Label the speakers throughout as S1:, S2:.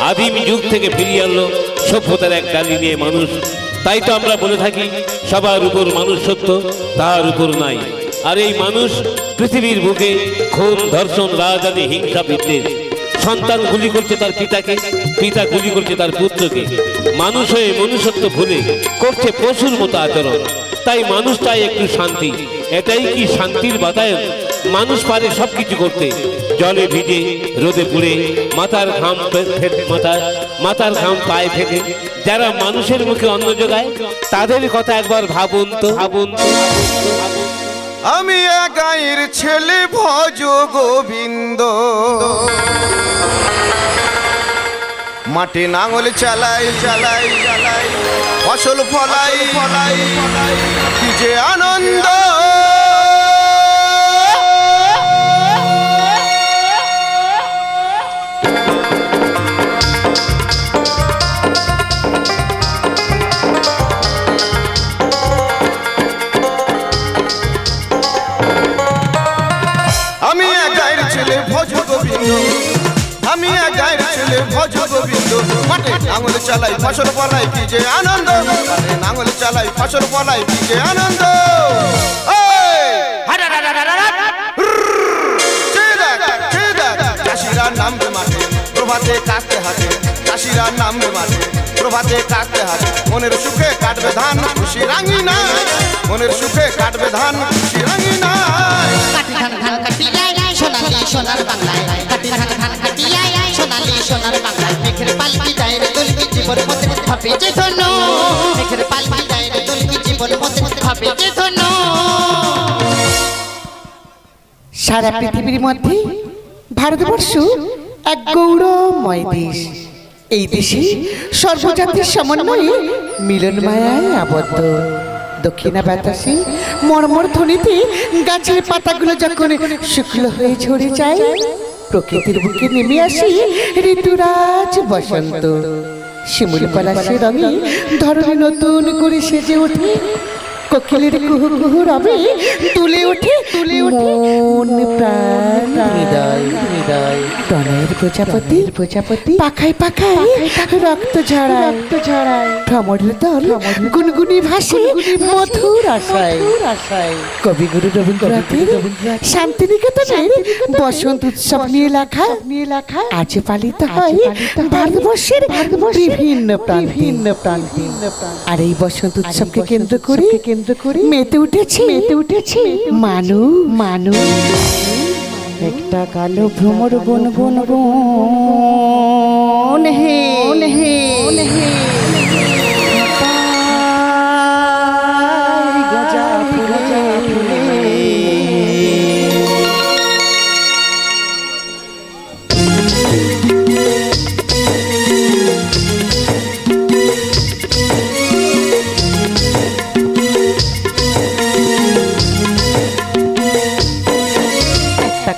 S1: আদিম যুগ থেকে ফিরিয়ে আনলো সভ্যতার এক ডালি নিয়ে মানুষ। তাই তো আমরা বলে থাকি সবার উপর মানুষ সত্য, তার উপর নাই। আর এই মানুষ পৃথিবীর বুকে খুন, ধর্ষণ, রাজনীতি, হিংসা, বিদ্বেষ। সন্তান গুলি করছে তার পিতাকে, পিতা গুলি করছে তার পুত্রকে। মানুষ হয়ে মনুষ্যত্ব ভুলে করছে পশুর মতো আচরণ। তাই মানুষ চাই একটু শান্তি। এটাই কি শান্তির বাতায়ন? মানুষ পারে সবকিছু করতে, জলে ভিজে, রোদে পুড়ে, মাথার ঘাম পায়ে ফেলে। যারা মানুষের মুখে অন্ন যোগায় তাদের কথা একবার ভাবুন তো।
S2: আমি গায়ের ছেলে ভজ গোবিন্দ, মাঠে নাঙল চালাই চালাই চালাই, ফসল ফলাই ফলাই, কি যে আনন্দ। আমি গায়ের ছেলে ভজ গোবিন্দ, আমি গায়ের ছেলে ভজ গোবিন্দ, মাঠে নাঙল চালাই ফসল ফলাই, কি যে আনন্দ। মাঠে নাঙল চালাই ফসল ফলাই, কি যে আনন্দ। চাষিরা নামবে মাঠে প্রভাতে কাটতে হাতে, চাষিরা নামবে মাঠে প্রভাতে কাটতে হাতে। মনের সুখে কাটবে ধান খুশি রাঙি নাই, মনের সুখে কাটবে ধান খুশি রাঙি নাই।
S3: কাটি ধান ধান কাটিয়ায় সোনালি সোনার বাংলায়, কাটি ধান ধান কাটিয়ায় সোনালি সোনার বাংলায়। মেঘের পালকি যায় রে দলকি জীবন মতে ভাবে যে ধন্য, মেঘের পালকি যায় রে দলকি জীবন মতে ভাবে যে ধন্য। সারা পৃথিবীর মধ্যে ভারতবর্ষ এক গৌরবময় দেশ। এই দেশে সর্বজাতির সমন্বয়ে মিলন মায়ায় আবদ্ধ। দক্ষিণা বাতাসে মর্মর ধ্বনিতে গাছের পাতাগুলো যখন শুকনো হয়ে ঝরে যায়, প্রকৃতির বুকে নেমে আসে ঋতুরাজ বসন্ত। শিমুল পলাশে রঙে ধরণী নতুন করে সেজে ওঠে, কোকিলের কুহু কুহু রবে তুলে ওঠে মন প্রাণ হৃদয় হৃদয়। প্রণয়ের প্রজাপতি পাখায় পাখায় রক্ত ঝরায় ভ্রমরের দল গুনগুনি ভাসে মধুর আশায়। কবিগুরু রবীন্দ্রনাথের শান্তিনিকেতনের বসন্ত উৎসব নিয়ে লেখা আজ পালিত হয় ভারতবর্ষের বিভিন্ন প্রান্তে। আর এই বসন্ত উৎসবকে কেন্দ্র করে মেতে উঠেছে মানু। একটা কালো ভ্রমর গুন গুন গুন হে হে হে, গজা ফুলে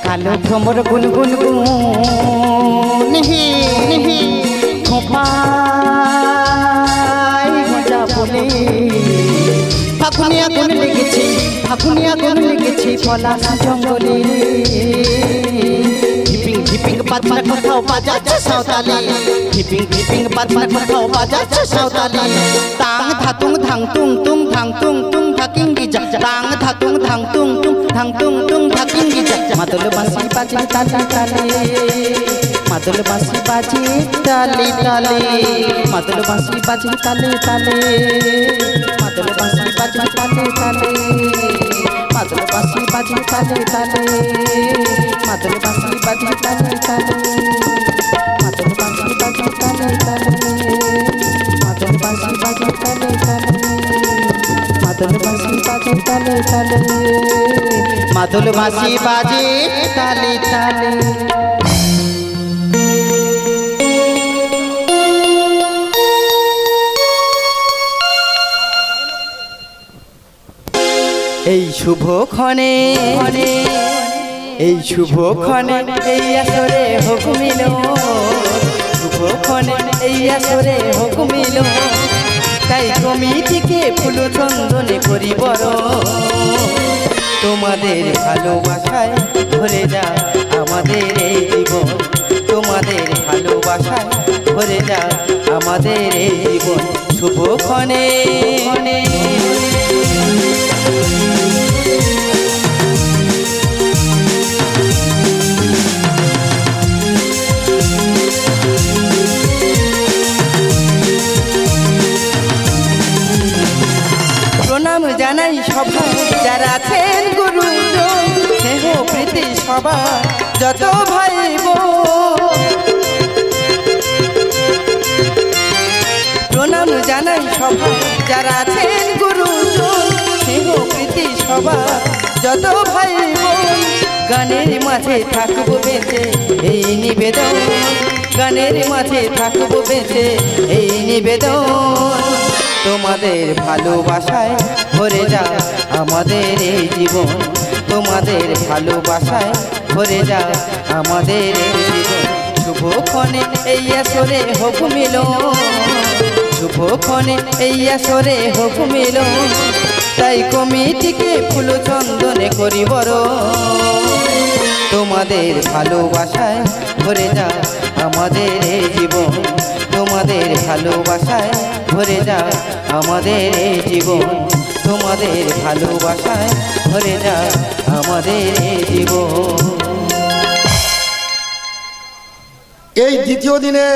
S3: কালো ভ্রমর গুন গুন গুন হে হে, খোপায় গজা ফুলে। ফাগুনে আগুন লেগেছে পলাশ জঙ্গলে। ধিপিং ধিপিং বাজনা কোথাও বাজাচ্ছে সাঁওতালি, ধিপিং ধিপিং বাজনা কোথাও বাজাচ্ছে সাঁওতালি। তাং ধাতুং ধাং তুং তুং ধাং তুং তুং ধাকিং গিজা, তাং ধাতুং ধাং তুং তুং ধাং তুং তুং ধাকিং গিজা। মাদল বাঁশি বাজে তালে তালে, মাদল বাঁশি বাজে তালে তালে, মাদল বাঁশি বাজে তালে তালে, মাদল বাঁশি বাজে তালে তালে, মাদল বাঁশি বাজে তালে তালে, মাদল বাঁশি বাজে তালে তালে, মাদল বাঁশি বাজে তালে তালে, মাদল বাঁশি বাজে তালে তালে, মাদল বাঁশি বাজে তালে তালে, মাদল বাঁশি বাজে তালে তালে। এই শুভক্ষণে এই আসরে হোক মিলন, শুভক্ষণে এই আসরে হোক মিলন। তাই কমিটিকে ফুল চন্দনে করি বড়, তোমাদের ভালোবাসায় ভরে যায় আমাদের এই জীবন, তোমাদের ভালোবাসায় ভরে যাক আমাদের এই জীবন শুভক্ষণে। প্রণাম জানাই সবাই যারা আছেন গুরুজন, স্নেহ প্রীতি সবার যত ভাই বোন। প্রণাম জানাই সবাই যারা আছেন গুরুজন, স্নেহ প্রীতি সবার যত ভাই বোন। গানের মাঝে থাকবো বেঁচে এই নিবেদন, গানের মাঝে থাকবো বেঁচে এই নিবেদন। তোমাদের ভালোবাসায় ভরে যাক আমাদের এই জীবন, তোমাদের ভালোবাসায় ভরে যাক আমাদের এই জীবন। শুভক্ষণে এই আসরে হোক মিলন, শুভক্ষণে এই আসরে হোক মিলন। তাই কমিটিকে ফুল চন্দনে করি বরণ। তোমাদের ভালোবাসায় ভরে যাক আমাদের এই জীবন, তোমাদের ভালোবাসায় ভরে যাক আমাদের এই জীবন, তোমাদের ভালোবাসায় ভরে যাক আমাদের এই জীবন।
S4: এই দ্বিতীয় দিনে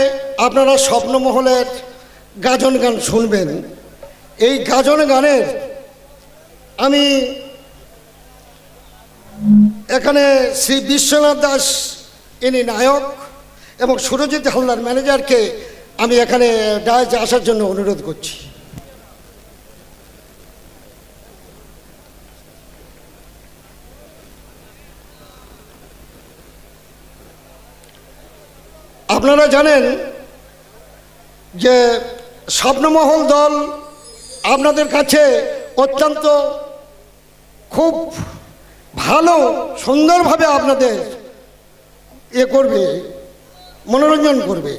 S4: আপনারা স্বপ্নমহলের গাজন গান শুনবেন। এই গাজন গানের আমি এখানে শ্রী বিশ্বনাথ দাস ইনি নায়ক এবং সুরজিৎ হালদার ম্যানেজারকে আমি এখানে ডায়াজে আসার জন্য অনুরোধ করছি। আপনারা জানেন যে স্বপ্নমহল দল আপনাদের কাছে অত্যন্ত খুব ভালো সুন্দরভাবে আপনাদের করবে, মনোরঞ্জন করবে।